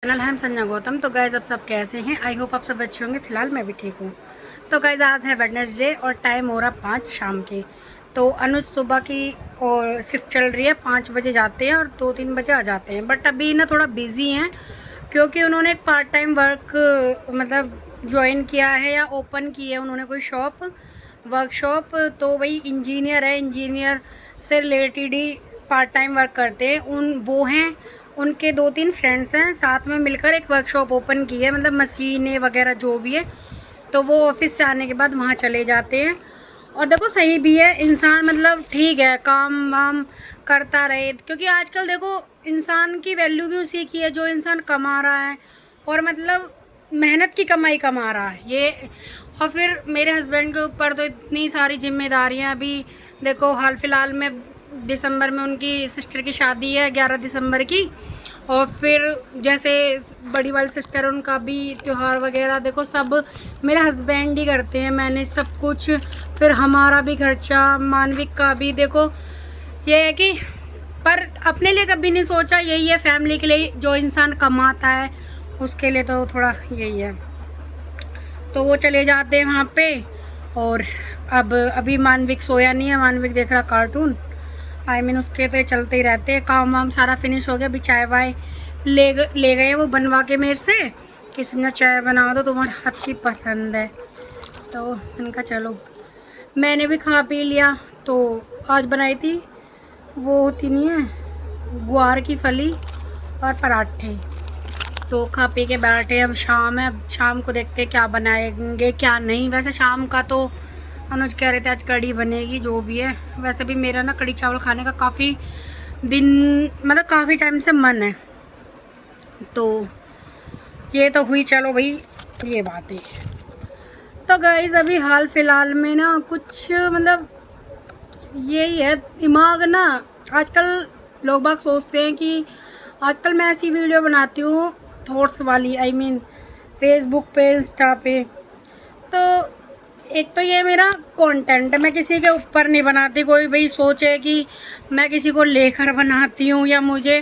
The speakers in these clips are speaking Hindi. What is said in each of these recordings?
चैनल है हम संजना गौतम। तो गाइज अब सब कैसे हैं? आई होप आप सब अच्छे होंगे। फिलहाल मैं भी ठीक हूँ। तो गाइज आज है वेडनेसडे और टाइम हो रहा 5 शाम के। तो अनुज सुबह की और शिफ्ट चल रही है, 5 बजे जाते हैं और 2-3 बजे आ जाते हैं। बट अभी ना थोड़ा बिजी हैं क्योंकि उन्होंने एक पार्ट टाइम वर्क मतलब ज्वाइन किया है या ओपन की है उन्होंने कोई शॉप, वर्कशॉप। तो वही इंजीनियर है, इंजीनियर से रिलेटेड ही पार्ट टाइम वर्क करते हैं। वो हैं, उनके 2-3 फ्रेंड्स हैं, साथ में मिलकर एक वर्कशॉप ओपन की है, मतलब मशीनें वगैरह जो भी है। तो वो ऑफिस से आने के बाद वहाँ चले जाते हैं। और देखो सही भी है, इंसान मतलब ठीक है काम वाम करता रहे, क्योंकि आजकल देखो इंसान की वैल्यू भी उसी की है जो इंसान कमा रहा है और मतलब मेहनत की कमाई कमा रहा है ये। और फिर मेरे हस्बैंड के ऊपर तो इतनी सारी जिम्मेदारियां अभी देखो, हाल फिलहाल में दिसंबर में उनकी सिस्टर की शादी है, 11 दिसंबर की। और फिर जैसे बड़ी वाली सिस्टर, उनका भी त्यौहार वगैरह देखो सब मेरे हस्बैंड ही करते हैं मैनेज सब कुछ। फिर हमारा भी खर्चा, मानविक का भी देखो, ये है कि पर अपने लिए कभी नहीं सोचा। यही है फैमिली के लिए, जो इंसान कमाता है उसके लिए तो थोड़ा यही है। तो वो चले जाते हैं वहाँ पे। और अब अभी मानविक सोया नहीं है, मानविक देख रहा कार्टून। आई मीन उसके तो चलते ही रहते हैं। काम वाम सारा फिनिश हो गया, अभी चाय वाय ले गए वो बनवा के मेरे से कि संजना चाय बना दो, तुम्हारे हाथ की पसंद है। तो उनका चलो, मैंने भी खा पी लिया। तो आज बनाई थी वो होती नहीं है ग्वार की फली और पराठे। तो खा पी के बैठे, अब शाम है, अब शाम को देखते क्या बनाएंगे क्या नहीं। वैसे शाम का तो अनुज कह रहे थे आज कढ़ी बनेगी, जो भी है। वैसे भी मेरा ना कढ़ी चावल खाने का काफ़ी दिन मतलब काफ़ी टाइम से मन है। तो ये तो हुई, चलो भाई ये बात है। तो गाइस अभी हाल फिलहाल में ना कुछ मतलब यही है दिमाग ना, आजकल लोग बाग सोचते हैं कि आजकल मैं ऐसी वीडियो बनाती हूँ थॉट्स वाली, आई मीन फेसबुक पे, इंस्टा पे। तो एक तो ये मेरा कंटेंट, मैं किसी के ऊपर नहीं बनाती। कोई भाई सोचे कि मैं किसी को लेकर बनाती हूँ या मुझे,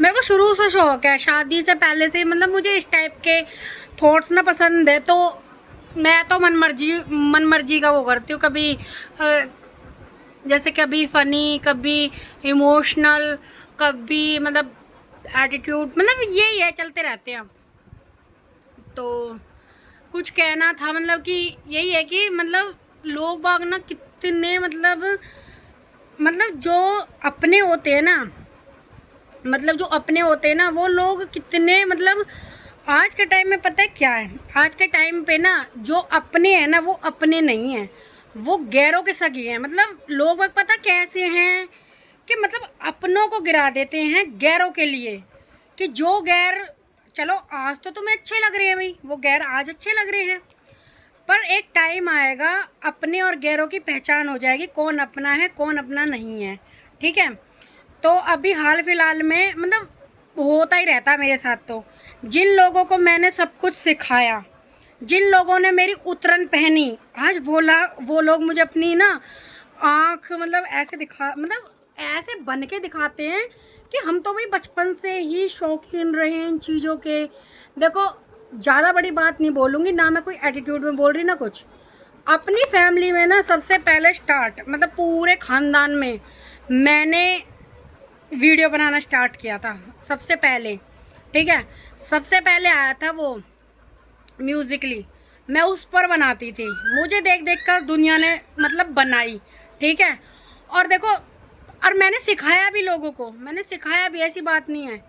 मेरे को शुरू से शौक है, शादी से पहले से मतलब मुझे इस टाइप के थॉट्स ना पसंद है। तो मैं तो मन मर्जी का वो करती हूँ। कभी जैसे कभी फ़नी, कभी इमोशनल, कभी मतलब एटीट्यूड, मतलब यही है, चलते रहते हैं। तो कुछ कहना था मतलब कि यही है कि मतलब लोग बाग ना कितने मतलब जो अपने होते हैं ना, मतलब जो अपने होते हैं ना वो लोग कितने मतलब आज के टाइम में पता है क्या है, आज के टाइम पे ना जो अपने हैं ना वो अपने नहीं हैं, वो गैरों के सगे हैं। मतलब लोग बाग पता कैसे हैं कि मतलब अपनों को गिरा देते हैं गैरों के लिए, कि जो गैर चलो आज तो तुम्हें अच्छे लग रहे हैं भाई, वो गैर आज अच्छे लग रहे हैं, पर एक टाइम आएगा अपने और गैरों की पहचान हो जाएगी, कौन अपना है कौन अपना नहीं है। ठीक है। तो अभी हाल फिलहाल में मतलब होता ही रहता है मेरे साथ। तो जिन लोगों को मैंने सब कुछ सिखाया, जिन लोगों ने मेरी उतरन पहनी, आज वो लोग मुझे अपनी ना आँख मतलब ऐसे दिखा, मतलब ऐसे बन के दिखाते हैं कि हम तो भाई बचपन से ही शौकीन रहे हैं इन चीज़ों के। देखो ज़्यादा बड़ी बात नहीं बोलूँगी ना, मैं कोई एटीट्यूड में बोल रही ना कुछ। अपनी फैमिली में ना सबसे पहले स्टार्ट, मतलब पूरे ख़ानदान में मैंने वीडियो बनाना स्टार्ट किया था सबसे पहले। ठीक है। सबसे पहले आया था वो म्यूजिकली, मैं उस पर बनाती थी, मुझे देख देख कर दुनिया ने मतलब बनाई। ठीक है। और देखो, और मैंने सिखाया भी लोगों को, मैंने सिखाया भी, ऐसी बात नहीं है।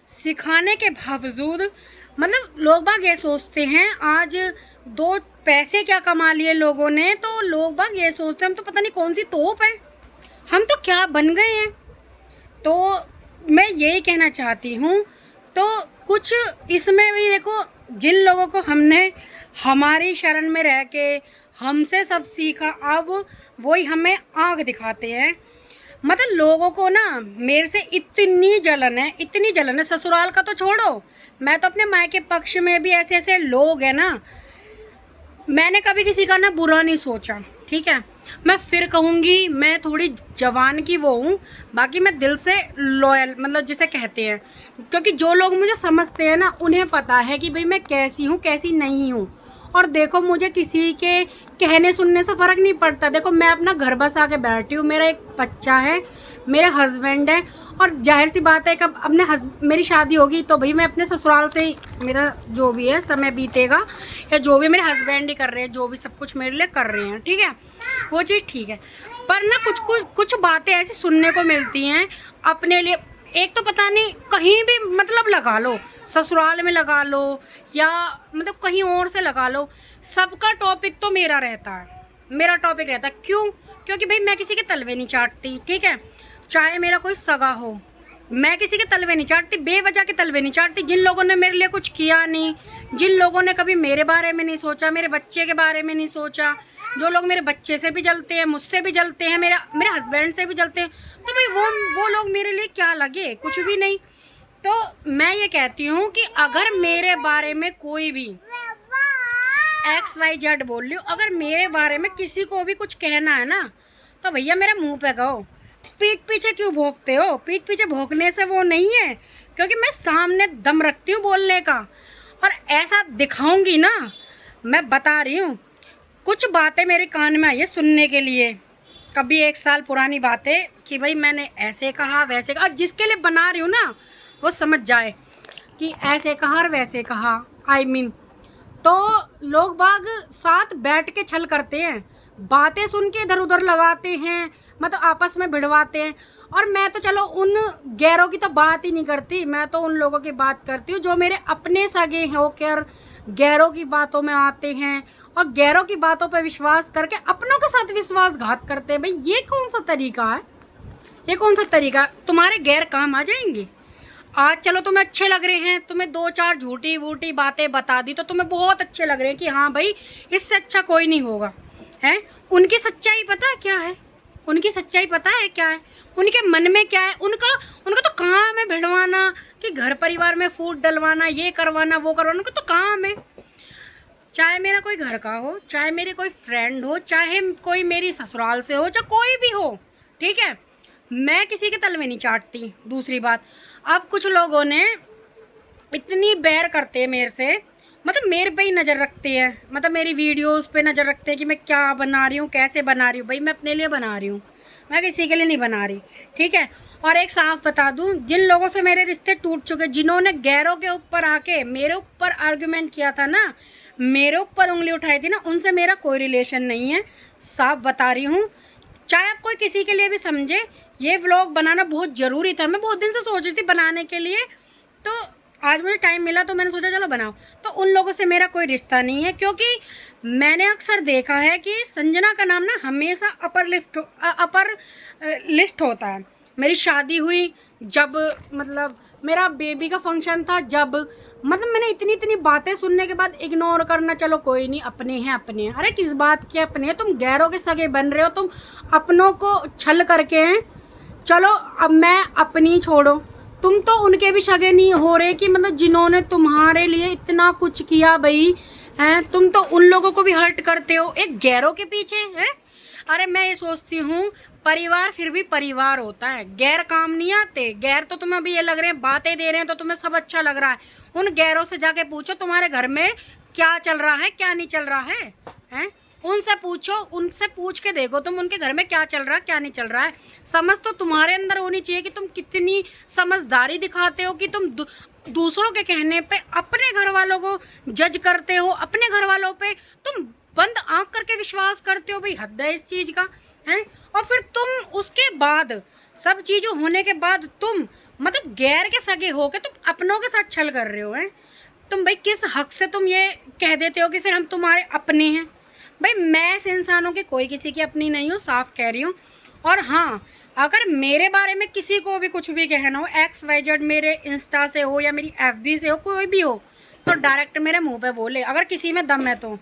सिखाने के बावजूद मतलब लोग बाग ये सोचते हैं, आज 2 पैसे क्या कमा लिए लोगों ने, तो लोग बाग ये सोचते हैं हम तो पता नहीं कौन सी तोप है, हम तो क्या बन गए हैं। तो मैं यही कहना चाहती हूँ। तो कुछ इसमें भी देखो, जिन लोगों को हमने हमारी शरण में रह के हमसे सब सीखा, अब वही हमें आँख दिखाते हैं। मतलब लोगों को ना मेरे से इतनी जलन है, इतनी जलन है, ससुराल का तो छोड़ो, मैं तो अपने मायके पक्ष में भी ऐसे ऐसे लोग हैं ना, मैंने कभी किसी का ना बुरा नहीं सोचा। ठीक है। मैं फिर कहूँगी मैं थोड़ी जवान की वो हूँ, बाकी मैं दिल से लॉयल मतलब जिसे कहते हैं, क्योंकि जो लोग मुझे समझते हैं ना उन्हें पता है कि भाई मैं कैसी हूँ कैसी नहीं हूँ। और देखो मुझे किसी के कहने सुनने से फ़र्क नहीं पड़ता। देखो मैं अपना घर बसा के बैठी हूँ, मेरा एक बच्चा है, मेरा हस्बैंड है, और जाहिर सी बात है कि अब मेरी शादी होगी तो भाई मैं अपने ससुराल से ही मेरा जो भी है समय बीतेगा, या जो भी मेरे हस्बैंड ही कर रहे हैं, जो भी सब कुछ मेरे लिए कर रहे हैं, ठीक है, वो चीज़ ठीक है। पर ना कुछ बातें ऐसी सुनने को मिलती हैं अपने लिए। एक तो पता नहीं कहीं भी मतलब लगा लो, ससुराल में लगा लो या मतलब कहीं और से लगा लो, सबका टॉपिक तो मेरा रहता है, मेरा टॉपिक रहता है। क्यों? क्योंकि भाई मैं किसी के तलवे नहीं चाटती, ठीक है, चाहे मेरा कोई सगा हो, मैं किसी के तलवे नहीं चाटती, बेवजह के तलवे नहीं चाटती। जिन लोगों ने मेरे लिए कुछ किया नहीं, जिन लोगों ने कभी मेरे बारे में नहीं सोचा, मेरे बच्चे के बारे में नहीं सोचा, जो लोग मेरे बच्चे से भी जलते हैं, मुझसे भी जलते हैं, मेरे हस्बैंड से भी जलते हैं, तो भाई वो लोग मेरे लिए क्या लगे, कुछ भी नहीं। तो मैं ये कहती हूँ कि अगर मेरे बारे में कोई भी XYZ बोल रही हूँ, अगर मेरे बारे में किसी को भी कुछ कहना है ना, तो भैया मेरे मुंह पे कहो। पीठ पीछे क्यों भोंकते हो? पीठ पीछे भोंकने से वो नहीं है, क्योंकि मैं सामने दम रखती हूँ बोलने का, और ऐसा दिखाऊंगी ना, मैं बता रही हूँ। कुछ बातें मेरे कान में आई है सुनने के लिए, कभी 1 साल पुरानी बातें कि भाई मैंने ऐसे कहा वैसे कहा, और जिसके लिए बना रही हूँ ना वो समझ जाए कि ऐसे कहा और वैसे कहा, I mean, तो लोग बाग साथ बैठ के छल करते हैं, बातें सुन के इधर उधर लगाते हैं, मतलब आपस में भिड़वाते हैं। और मैं तो चलो उन गैरों की तो बात ही नहीं करती, मैं तो उन लोगों की बात करती हूँ जो मेरे अपने सगे होकर गैरों की बातों में आते हैं और गैरों की बातों पर विश्वास करके अपनों के साथ विश्वासघात करते हैं। भाई ये कौन सा तरीका है? ये कौन सा तरीका? तुम्हारे गैर काम आ जाएंगे। आज चलो तुम्हें अच्छे लग रहे हैं, तुम्हें 2-4 झूठी वूठी बातें बता दी तो तुम्हें बहुत अच्छे लग रहे हैं कि हाँ भाई इससे अच्छा कोई नहीं होगा, है। उनकी सच्चाई पता है क्या है? उनकी सच्चाई पता है क्या है? उनके मन में क्या है? उनका तो काम है भिड़वाना, कि घर परिवार में फूट डलवाना, ये करवाना वो करवाना, उनका तो काम है। चाहे मेरा कोई घर का हो, चाहे मेरे कोई फ्रेंड हो, चाहे कोई मेरी ससुराल से हो, चाहे कोई भी हो, ठीक है, मैं किसी के तलवे नहीं चाटती। दूसरी बात, अब कुछ लोगों ने इतनी बैर करते हैं मेरे से, मतलब मेरे पे ही नज़र रखते हैं, मतलब मेरी वीडियोस पे नज़र रखते हैं कि मैं क्या बना रही हूँ, कैसे बना रही हूँ। भाई मैं अपने लिए बना रही हूँ, मैं किसी के लिए नहीं बना रही, ठीक है। और एक साफ बता दूँ, जिन लोगों से मेरे रिश्ते टूट चुके, जिन्होंने गैरों के ऊपर आके मेरे ऊपर आर्गूमेंट किया था ना, मेरे ऊपर उंगली उठाई थी ना, उनसे मेरा कोई रिलेशन नहीं है, साफ बता रही हूँ। चाहे आप कोई किसी के लिए भी समझे, ये व्लॉग बनाना बहुत ज़रूरी था, मैं बहुत दिन से सोच रही थी बनाने के लिए, तो आज मुझे टाइम मिला तो मैंने सोचा चलो बनाओ। तो उन लोगों से मेरा कोई रिश्ता नहीं है, क्योंकि मैंने अक्सर देखा है कि संजना का नाम ना हमेशा अपर लिस्ट होता है। मेरी शादी हुई जब, मतलब मेरा बेबी का फंक्शन था जब, मतलब मैंने इतनी बातें सुनने के बाद इग्नोर करना, चलो कोई नहीं, अपने हैं अपने हैं। अरे किस बात के अपने हैं? तुम गैरों के सगे बन रहे हो, तुम अपनों को छल करके हैं। चलो अब मैं अपनी छोड़ो, तुम तो उनके भी सगे नहीं हो रहे कि मतलब जिन्होंने तुम्हारे लिए इतना कुछ किया भाई, हैं, तुम तो उन लोगों को भी हर्ट करते हो एक गैरों के पीछे, हैं। अरे मैं ये सोचती हूँ परिवार फिर भी परिवार होता है, गैर काम नहीं आते। गैर तो तुम्हें अभी ये लग रहे हैं बातें दे रहे हैं तो तुम्हें सब अच्छा लग रहा है, उन गैरों से जाके पूछो तुम्हारे घर में क्या चल रहा है क्या नहीं चल रहा है, हैं। उनसे पूछो, उनसे पूछ के देखो तुम उनके घर में क्या चल रहा है क्या नहीं चल रहा है। समझ तो तुम्हारे अंदर होनी चाहिए कि तुम कितनी समझदारी दिखाते हो कि तुम दूसरों के कहने पे अपने घर वालों को जज करते हो, अपने घर वालों पे तुम बंद आंख करके विश्वास करते हो। भाई हद है इस चीज़ का, हैं। और फिर तुम उसके बाद सब चीज़ें होने के बाद तुम मतलब गैर के सगे हो के तुम अपनों के साथ छल कर रहे हो, हैं। तुम भाई किस हक से तुम ये कह देते हो कि फिर हम तुम्हारे अपने हैं? भाई मैं ऐसे इंसानों की कोई किसी की अपनी नहीं हूँ, साफ कह रही हूँ। और हाँ, अगर मेरे बारे में किसी को भी कुछ भी कहना हो, XYZ मेरे इंस्टा से हो या मेरी FB से हो, कोई भी हो, तो डायरेक्ट मेरे मुंह पे बोले। अगर किसी में दम है तो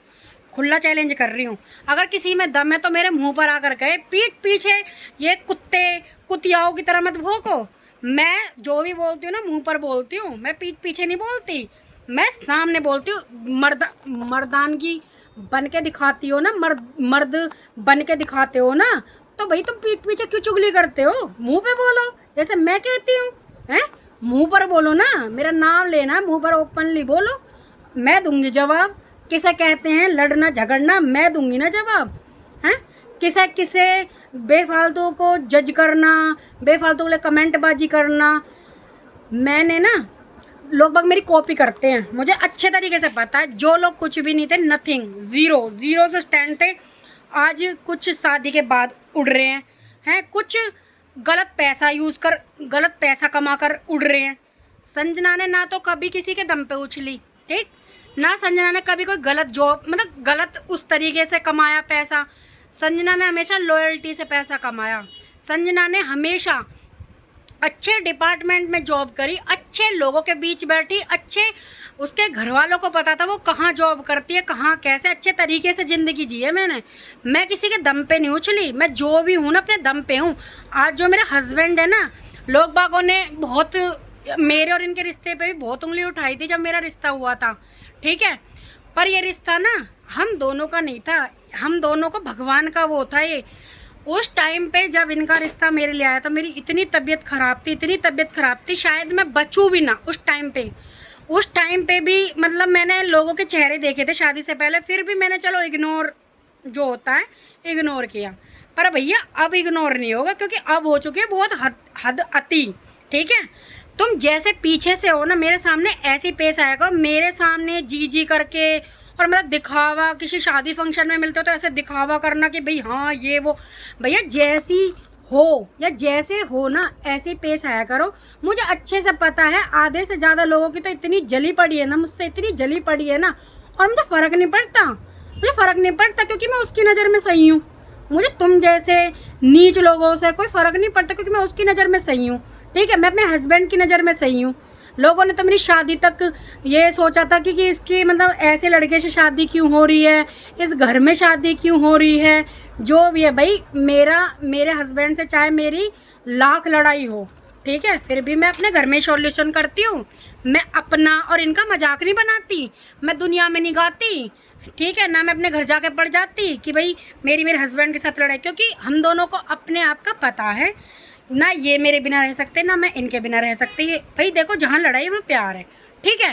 खुला चैलेंज कर रही हूँ, अगर किसी में दम है तो मेरे मुंह पर आकर कहे। पीठ पीछे ये कुत्ते कुतियाओं की तरह मत भौंको। मैं जो भी बोलती हूँ ना मुंह पर बोलती हूँ, मैं पीठ पीछे नहीं बोलती, मैं सामने बोलती हूँ। मर्दानगी बन के दिखाती हो ना, मर्द मर्द बन के दिखाते हो ना, तो भाई तुम पीठ पीछे क्यों चुगली करते हो? मुंह पे बोलो जैसे मैं कहती हूँ, हैं? मुंह पर बोलो ना, मेरा नाम लेना, मुंह पर ओपनली बोलो, मैं दूंगी जवाब। किसे कहते हैं लड़ना झगड़ना, मैं दूंगी ना जवाब, हैं? किसे किसे बेफालतू को जज करना, बेफालतू के लिए कमेंटबाजी करना, मैंने ना, लोग बाग मेरी कॉपी करते हैं, मुझे अच्छे तरीके से पता है। जो लोग कुछ भी नहीं थे, नथिंग, ज़ीरो ज़ीरो से स्टैंड थे, आज कुछ शादी के बाद उड़ रहे हैं कुछ गलत पैसा यूज़ कर, गलत पैसा कमा कर उड़ रहे हैं। संजना ने ना तो कभी किसी के दम पे उछली, ठीक ना, संजना ने कभी कोई गलत जॉब, मतलब गलत उस तरीके से कमाया पैसा। संजना ने हमेशा लॉयल्टी से पैसा कमाया। संजना ने हमेशा अच्छे डिपार्टमेंट में जॉब करी, अच्छे लोगों के बीच बैठी, अच्छे उसके घर वालों को पता था वो कहाँ जॉब करती है, कहाँ कैसे, अच्छे तरीके से ज़िंदगी जी है मैंने। मैं किसी के दम पे नहीं उछली, मैं जो भी हूँ ना अपने दम पे हूँ। आज जो मेरे हस्बैंड है ना, लोग बागों ने बहुत मेरे और इनके रिश्ते पे भी बहुत उंगली उठाई थी जब मेरा रिश्ता हुआ था, ठीक है, पर ये रिश्ता ना हम दोनों का नहीं था, हम दोनों को भगवान का वो था ये। उस टाइम पे जब इनका रिश्ता मेरे लिए आया था, मेरी इतनी तबीयत ख़राब थी, इतनी तबीयत ख़राब थी, शायद मैं बचूँ भी ना उस टाइम पे। उस टाइम पे भी मतलब मैंने लोगों के चेहरे देखे थे शादी से पहले, फिर भी मैंने चलो इग्नोर जो होता है इग्नोर किया। पर भैया अब इग्नोर नहीं होगा, क्योंकि अब हो चुकी है बहुत हद अति, ठीक है। तुम जैसे पीछे से हो ना, मेरे सामने ऐसे पेश आया करो, मेरे सामने जी जी करके, और मतलब दिखावा, किसी शादी फंक्शन में मिलते हो तो ऐसे दिखावा करना कि भाई हाँ ये वो। भैया जैसी हो या जैसे हो ना, ऐसे पेश आया करो। मुझे अच्छे से पता है आधे से ज़्यादा लोगों की तो इतनी जली पड़ी है ना, मुझसे इतनी जली पड़ी है ना, और मुझे फ़र्क नहीं पड़ता, मुझे फ़र्क नहीं पड़ता, क्योंकि मैं उसकी नज़र में सही हूँ। मुझे तुम जैसे नीच लोगों से कोई फ़र्क नहीं पड़ता, क्योंकि मैं उसकी नज़र में सही हूँ, ठीक है। मैं अपने हस्बैंड की नज़र में सही हूँ। लोगों ने तो मेरी शादी तक ये सोचा था कि इसकी मतलब ऐसे लड़के से शादी क्यों हो रही है, इस घर में शादी क्यों हो रही है, जो भी है भाई, मेरे हस्बैंड से चाहे मेरी लाख लड़ाई हो, ठीक है, फिर भी मैं अपने घर में सॉल्यूशन करती हूँ। मैं अपना और इनका मजाक नहीं बनाती, मैं दुनिया में नहीं गाती, ठीक है ना। मैं अपने घर जाके पड़ जाती कि भाई मेरे हस्बैंड के साथ लड़ाई, क्योंकि हम दोनों को अपने आप का पता है ना, ये मेरे बिना रह सकते ना मैं इनके बिना रह सकती है। भाई देखो जहाँ लड़ाई वहाँ प्यार है, ठीक है।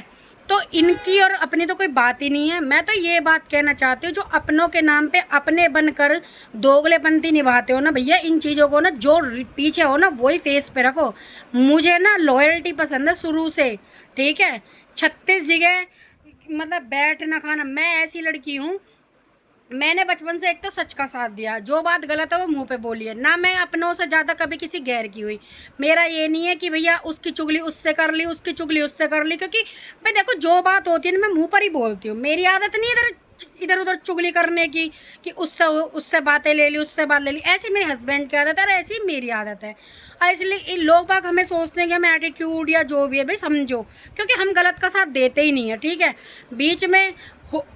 तो इनकी और अपनी तो कोई बात ही नहीं है। मैं तो ये बात कहना चाहती हूँ, जो अपनों के नाम पे अपने बनकर दोगलेपंती निभाते हो ना भैया, इन चीज़ों को ना जो पीछे हो ना वही फेस पे रखो। मुझे ना लॉयल्टी पसंद है शुरू से, ठीक है। 36 जगह मतलब बैठना खाना, मैं ऐसी लड़की हूँ, मैंने बचपन से एक तो सच का साथ दिया, जो बात गलत है वो मुंह पे बोलिए ना। मैं अपनों से ज़्यादा कभी किसी गैर की हुई। मेरा ये नहीं है कि भैया उसकी चुगली उससे कर ली, उसकी चुगली उससे कर ली, क्योंकि भाई देखो जो बात होती है ना मैं मुंह पर ही बोलती हूँ। मेरी आदत नहीं है इधर उधर चुगली करने की, कि उससे बातें ले ली, उससे बात ले ली। ऐसी मेरे हस्बैंड की आदत है और ऐसी मेरी आदत है। और इसलिए लोग बाग हमें सोचते हैं कि हमें एटीट्यूड या जो भी है भाई समझो, क्योंकि हम गलत का साथ देते ही नहीं है, ठीक है। बीच में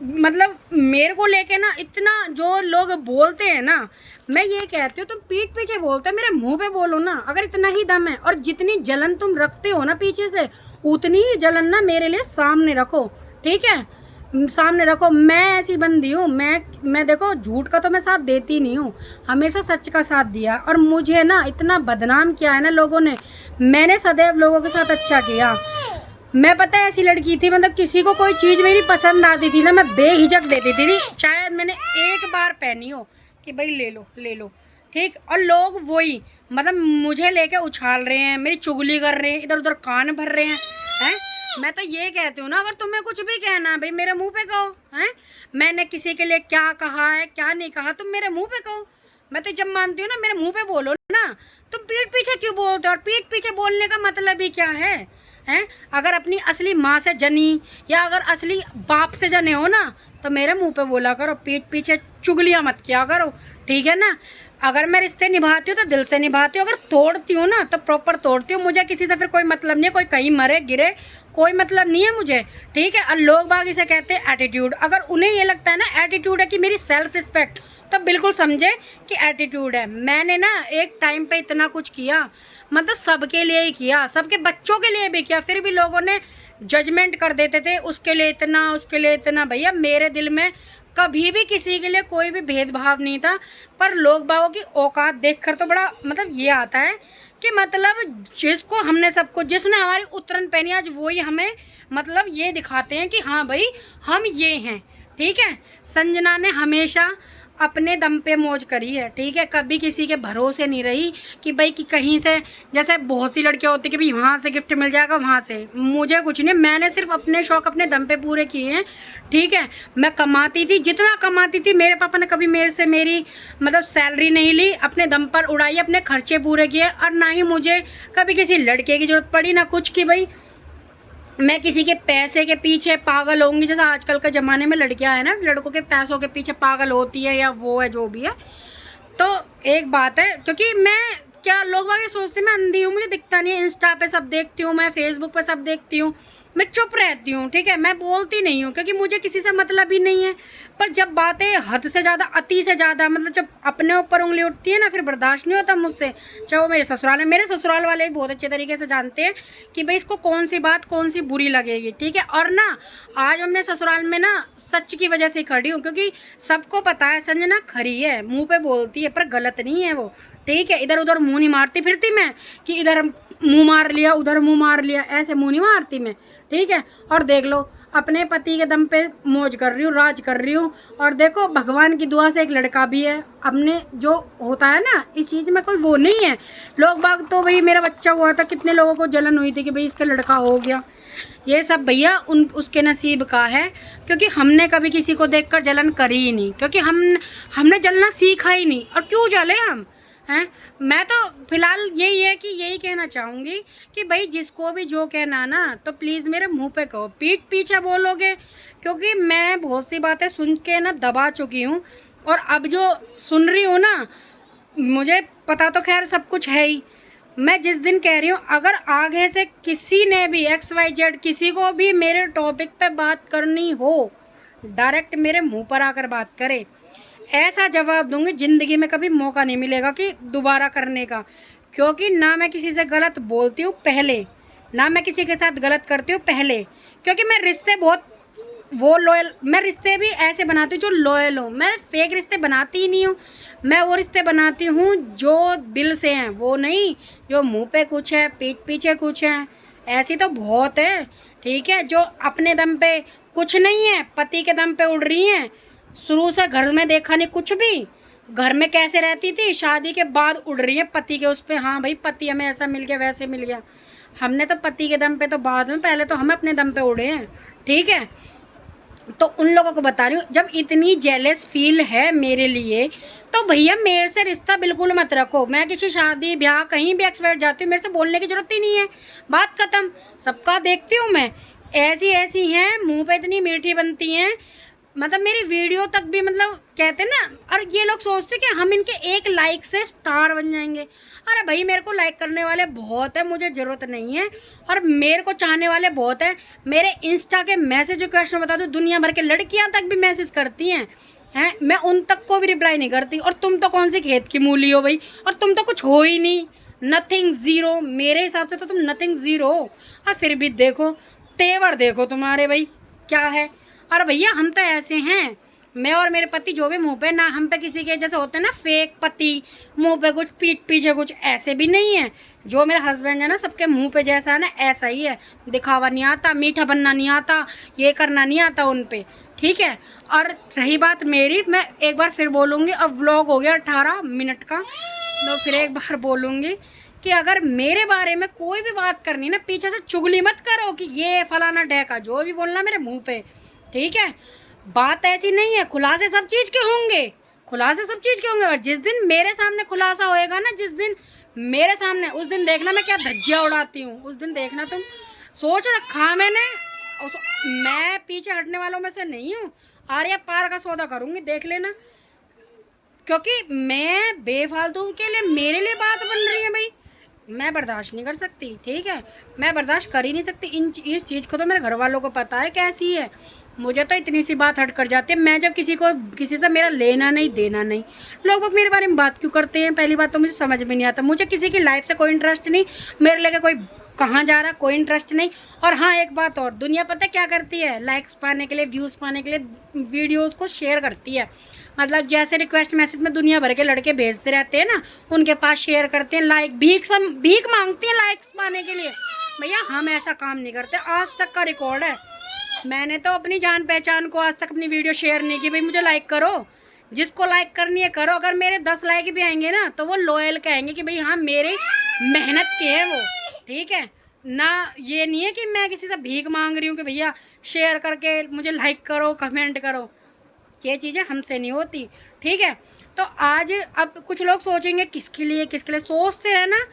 मतलब मेरे को लेके ना इतना जो लोग बोलते हैं ना, मैं ये कहती हूँ तुम पीठ पीछे बोलते हो, मेरे मुंह पे बोलो ना, अगर इतना ही दम है। और जितनी जलन तुम रखते हो ना पीछे से, उतनी ही जलन ना मेरे लिए सामने रखो, ठीक है, सामने रखो। मैं ऐसी बंदी हूँ, मैं देखो झूठ का तो मैं साथ देती नहीं हूँ, हमेशा सच का साथ दिया। और मुझे ना इतना बदनाम किया है ना लोगों ने, मैंने सदैव लोगों के साथ अच्छा किया। मैं पता है ऐसी लड़की थी, मतलब किसी को कोई चीज़ मेरी पसंद आती थी ना, मैं बेहिचक दे देती थी, शायद मैंने एक बार पहनी हो कि भाई ले लो, ठीक। और लोग वही मतलब मुझे लेके उछाल रहे हैं, मेरी चुगली कर रहे हैं, इधर उधर कान भर रहे हैं। मैं तो ये कहती हूँ ना, अगर तुम्हें कुछ भी कहना है भाई मेरे मुँह पे कहो, हैं। मैंने किसी के लिए क्या कहा है क्या नहीं कहा, तुम मेरे मुँह पे कहो। मैं तो जब मानती हूँ ना मेरे मुँह पे बोलो ना, तुम पीठ पीछे क्यों बोलते हो? और पीठ पीछे बोलने का मतलब ही क्या है, हैं? अगर अपनी असली माँ से जनी या अगर असली बाप से जने हो ना, तो मेरे मुंह पे बोला करो, पीठ पीछे चुगलियाँ मत किया करो, ठीक है ना। अगर मैं रिश्ते निभाती हूँ तो दिल से निभाती हूँ, अगर तोड़ती हूँ ना तो प्रॉपर तोड़ती हूँ। मुझे किसी से फिर कोई मतलब नहीं है, कोई कहीं मरे गिरे कोई मतलब नहीं है मुझे, ठीक है। और लोग बाग इसे कहते हैं एटीट्यूड। अगर उन्हें ये लगता है ना एटीट्यूड है कि मेरी सेल्फ रिस्पेक्ट, तो बिल्कुल समझे कि एटीट्यूड है। मैंने ना एक टाइम पे इतना कुछ किया, मतलब सबके लिए ही किया, सबके बच्चों के लिए भी किया, फिर भी लोगों ने जजमेंट कर देते थे, उसके लिए इतना, उसके लिए इतना। भैया मेरे दिल में कभी भी किसी के लिए कोई भी भेदभाव नहीं था, पर लोग बागों की औकात देखकर तो बड़ा मतलब ये आता है कि मतलब जिसको हमने सबको, जिसने हमारी उतरन पहनी आज वही हमें मतलब ये दिखाते हैं कि हाँ भाई हम ये हैं। ठीक है, संजना ने हमेशा अपने दम पे मौज करी है। ठीक है, कभी किसी के भरोसे नहीं रही कि भाई कि कहीं से, जैसे बहुत सी लड़कियां होती कि भाई वहाँ से गिफ्ट मिल जाएगा, वहाँ से। मुझे कुछ नहीं, मैंने सिर्फ अपने शौक अपने दम पे पूरे किए हैं। ठीक है, मैं कमाती थी जितना कमाती थी, मेरे पापा ने कभी मेरे से मेरी मतलब सैलरी नहीं ली, अपने दम पर उड़ाई, अपने खर्चे पूरे किए। और ना ही मुझे कभी किसी लड़के की जरूरत पड़ी, ना कुछ की भाई मैं किसी के पैसे के पीछे पागल होंगी। जैसा आजकल के ज़माने में लड़कियां हैं ना, लड़कों के पैसों के पीछे पागल होती है, या वो है जो भी है। तो एक बात है, क्योंकि मैं क्या लोग बाग ये सोचते हैं मैं अंधी हूँ, मुझे दिखता नहीं है। इंस्टा पे सब देखती हूँ, मैं फेसबुक पे सब देखती हूँ, मैं चुप रहती हूँ। ठीक है, मैं बोलती नहीं हूँ क्योंकि मुझे किसी से मतलब ही नहीं है। पर जब बातें हद से ज़्यादा, अति से ज़्यादा, मतलब जब अपने ऊपर उंगली उठती है ना, फिर बर्दाश्त नहीं होता मुझसे। चाहे वो मेरे ससुराल है, मेरे ससुराल वाले भी बहुत अच्छे तरीके से जानते हैं कि भाई इसको कौन सी बात कौन सी बुरी लगेगी। ठीक है, और ना आज हमने ससुराल में ना सच की वजह से खड़ी हूँ, क्योंकि सबको पता है संजना खरी है, मुँह पे बोलती है, पर गलत नहीं है वो। ठीक है, इधर उधर मुँह नहीं मारती फिरती मैं कि इधर मुँह मार लिया उधर मुँह मार लिया, ऐसे मुँह नहीं मारती मैं। ठीक है, और देख लो अपने पति के दम पे मौज कर रही हूँ, राज कर रही हूँ। और देखो भगवान की दुआ से एक लड़का भी है। अपने जो होता है ना, इस चीज़ में कोई वो नहीं है। लोग बाग तो भाई मेरा बच्चा हुआ था, कितने लोगों को जलन हुई थी कि भाई इसका लड़का हो गया। ये सब भैया उसके नसीब का है, क्योंकि हमने कभी किसी को देखकर जलन करी ही नहीं, क्योंकि हमने जलना सीखा ही नहीं। और क्यों जले हम हैं। मैं तो फिलहाल यही है कि यही कहना चाहूँगी कि भाई जिसको भी जो कहना ना, तो प्लीज़ मेरे मुंह पे कहो, पीठ पीछे बोलोगे, क्योंकि मैं बहुत सी बातें सुन के ना दबा चुकी हूँ। और अब जो सुन रही हूँ ना, मुझे पता तो खैर सब कुछ है ही। मैं जिस दिन कह रही हूँ, अगर आगे से किसी ने भी XYZ किसी को भी मेरे टॉपिक पे बात करनी हो, डायरेक्ट मेरे मुंह पर आकर बात करे, ऐसा जवाब दूंगी ज़िंदगी में कभी मौका नहीं मिलेगा कि दोबारा करने का। क्योंकि ना मैं किसी से गलत बोलती हूँ पहले, ना मैं किसी के साथ गलत करती हूँ पहले। क्योंकि मैं रिश्ते बहुत वो लॉयल, मैं रिश्ते भी ऐसे बनाती हूँ जो लॉयल हो। मैं फेक रिश्ते बनाती ही नहीं हूँ, मैं वो रिश्ते बनाती हूँ जो दिल से हैं, वो नहीं जो मुंह पे कुछ है पीठ पीछे कुछ है। ऐसी तो बहुत है। ठीक है, जो अपने दम पे कुछ नहीं है, पति के दम पे उड़ रही हैं। शुरू से घर में देखा नहीं कुछ भी, घर में कैसे रहती थी, शादी के बाद उड़ रही है पति के उस पर। हाँ भाई पति हमें ऐसा मिल गया वैसे मिल गया। हमने तो पति के दम पे तो बाद में, पहले तो हम अपने दम पे उड़े हैं। ठीक है, तो उन लोगों को बता रही हूँ, जब इतनी जेलस फील है मेरे लिए, तो भैया मेरे से रिश्ता बिल्कुल मत रखो। मैं किसी शादी ब्याह कहीं भी एक्सपर्ट जाती हूँ, मेरे से बोलने की जरूरत ही नहीं है, बात खत्म। सबका देखती हूँ मैं, ऐसी ऐसी हैं मुंह पे इतनी मीठी बनती हैं, मतलब मेरी वीडियो तक भी मतलब कहते हैं ना। और ये लोग सोचते कि हम इनके एक लाइक से स्टार बन जाएंगे। अरे भाई मेरे को लाइक करने वाले बहुत है, मुझे ज़रूरत नहीं है। और मेरे को चाहने वाले बहुत है। मेरे इंस्टा के मैसेज रिक्वेस्ट में बता दूँ, दुनिया भर के लड़कियां तक भी मैसेज करती हैं मैं उन तक को भी रिप्लाई नहीं करती। और तुम तो कौन सी खेत की मूली हो भाई, और तुम तो कुछ हो ही नहीं, नथिंग ज़ीरो। मेरे हिसाब से तो तुम नथिंग ज़ीरो हो। और फिर भी देखो तेवर, देखो तुम्हारे भाई क्या है। और भैया हम तो ऐसे हैं, मैं और मेरे पति जो भी मुंह पे ना, हम पे किसी के जैसे होते हैं ना फेक पति, मुंह पे कुछ पीठ पीछे कुछ, ऐसे भी नहीं है। जो मेरा हस्बैंड है ना, सबके मुंह पे जैसा है ना ऐसा ही है। दिखावा नहीं आता, मीठा बनना नहीं आता, ये करना नहीं आता उन पे। ठीक है, और रही बात मेरी, मैं एक बार फिर बोलूँगी, अब व्लॉग हो गया 18 मिनट का, तो फिर एक बार बोलूँगी कि अगर मेरे बारे में कोई भी बात करनी ना, पीछे से चुगली मत करो कि ये फलाना डैका, जो भी बोलना मेरे मुँह पे। ठीक है, बात ऐसी नहीं है, खुलासे सब चीज़ के होंगे, खुलासे सब चीज़ के होंगे। और जिस दिन मेरे सामने खुलासा होएगा ना, जिस दिन मेरे सामने, उस दिन देखना मैं क्या धज्जियाँ उड़ाती हूँ, उस दिन देखना। तुम सोच रखा मैंने, मैं पीछे हटने वालों में से नहीं हूँ। आर्या पार का सौदा करूँगी, देख लेना। क्योंकि मैं बेफालतू के लिए, मेरे लिए बात बन रही है भाई, मैं बर्दाश्त नहीं कर सकती। ठीक है, मैं बर्दाश्त कर ही नहीं सकती। इस चीज़ को तो मेरे घर वालों को पता है कैसी है। मुझे तो इतनी सी बात हट कर जाती है। मैं जब किसी से मेरा लेना नहीं देना नहीं, लोग मेरे बारे में बात क्यों करते हैं, पहली बात तो मुझे समझ में नहीं आता। मुझे किसी की लाइफ से कोई इंटरेस्ट नहीं, मेरे लेके कोई कहाँ जा रहा कोई इंटरेस्ट नहीं। और हाँ एक बात और, दुनिया पता है क्या करती है, लाइक्स पाने के लिए, व्यूज़ पाने के लिए वीडियोस को शेयर करती है। मतलब जैसे रिक्वेस्ट मैसेज में दुनिया भर के लड़के भेजते रहते हैं ना, उनके पास शेयर करते हैं, लाइक भीख मांगती है लाइक्स पाने के लिए। भैया हम ऐसा काम नहीं करते, आज तक का रिकॉर्ड है। मैंने तो अपनी जान पहचान को आज तक अपनी वीडियो शेयर नहीं की, भाई मुझे लाइक करो, जिसको लाइक करनी है करो। अगर मेरे 10 लाइक भी आएंगे ना तो वो लॉयल कहेंगे कि भाई हाँ मेरी मेहनत के हैं वो, ठीक है ना। ये नहीं है कि मैं किसी से भीख मांग रही हूँ कि भैया शेयर करके मुझे लाइक करो, कमेंट करो। ये चीज़ें हमसे नहीं होती, ठीक है। तो आज अब कुछ लोग सोचेंगे किसके लिए सोचते रहना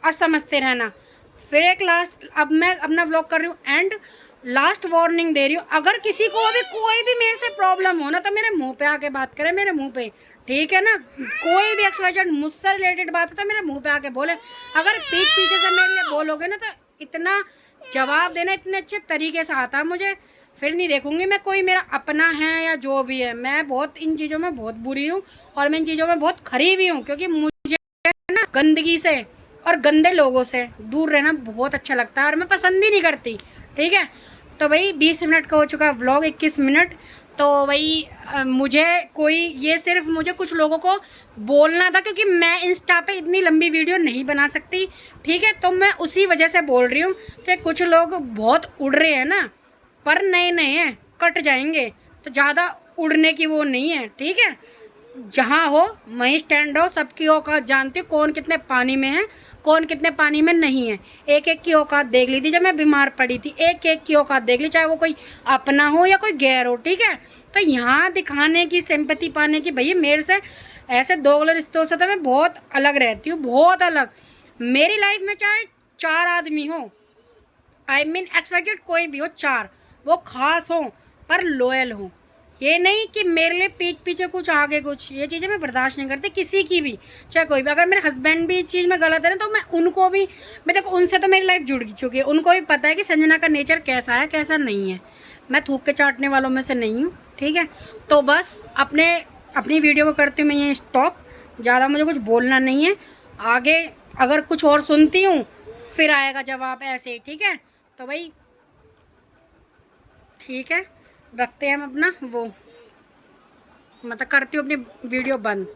और समझते रहना। फिर एक लास्ट, अब मैं अपना व्लॉग कर रही हूँ एंड लास्ट वार्निंग दे रही हूँ, अगर किसी को भी कोई भी मेरे से प्रॉब्लम हो ना तो मेरे मुंह पे आके बात करे, मेरे मुंह पे, ठीक है ना। कोई भी एक्सवाइजेड मुझसे रिलेटेड बात हो तो मेरे मुंह पे आके बोले। अगर पीठ पीछे से मेरे लिए बोलोगे ना तो इतना जवाब देना इतने अच्छे तरीके से आता है मुझे, फिर नहीं देखूंगी मैं कोई मेरा अपना है या जो भी है। मैं बहुत इन चीज़ों में बहुत बुरी हूँ और मैं इन चीज़ों में बहुत खरी भी हूँ, क्योंकि मुझे ना गंदगी से और गंदे लोगों से दूर रहना बहुत अच्छा लगता है और मैं पसंद ही नहीं करती, ठीक है। तो भाई 20 मिनट का हो चुका व्लॉग, 21 मिनट। तो भाई मुझे कोई, ये सिर्फ मुझे कुछ लोगों को बोलना था, क्योंकि मैं इंस्टा पे इतनी लंबी वीडियो नहीं बना सकती, ठीक है। तो मैं उसी वजह से बोल रही हूँ कि कुछ लोग बहुत उड़ रहे हैं ना, पर नए नए हैं, कट जाएंगे, तो ज़्यादा उड़ने की वो नहीं है, ठीक है। जहाँ हो वहीं स्टैंड हो, सबकी औकात जानती हूँ, कौन कितने पानी में है कौन कितने पानी में नहीं है। एक एक की औकात देख ली थी जब मैं बीमार पड़ी थी, एक एक की औकात देख ली, चाहे वो कोई अपना हो या कोई गैर हो, ठीक है। तो यहाँ दिखाने की, सिंपैथी पाने की, भैया मेरे से ऐसे दोगले रिश्तों से तो मैं बहुत अलग रहती हूँ, बहुत अलग। मेरी लाइफ में चाहे 4 आदमी हो, आई मीन एक्सपेक्टेड कोई भी हो, 4, वो खास हो पर लॉयल हो। ये नहीं कि मेरे लिए पीठ पीछे कुछ आगे कुछ, ये चीज़ें मैं बर्दाश्त नहीं करती किसी की भी, चाहे कोई भी। अगर मेरे हस्बैंड भी इस चीज़ में गलत है ना तो मैं उनको भी, मैं देखो उनसे तो मेरी लाइफ जुड़ चुकी है, उनको भी पता है कि संजना का नेचर कैसा है कैसा नहीं है। मैं थूक के चाटने वालों में से नहीं हूँ, ठीक है। तो बस अपनी वीडियो को करती हूँ मैं ये स्टॉप, ज़्यादा मुझे कुछ बोलना नहीं है। आगे अगर कुछ और सुनती हूँ फिर आएगा जवाब ऐसे ही, ठीक है। तो भाई ठीक है, रखते हैं हम अपना वो, मतलब करती हूँ अपनी वीडियो बंद।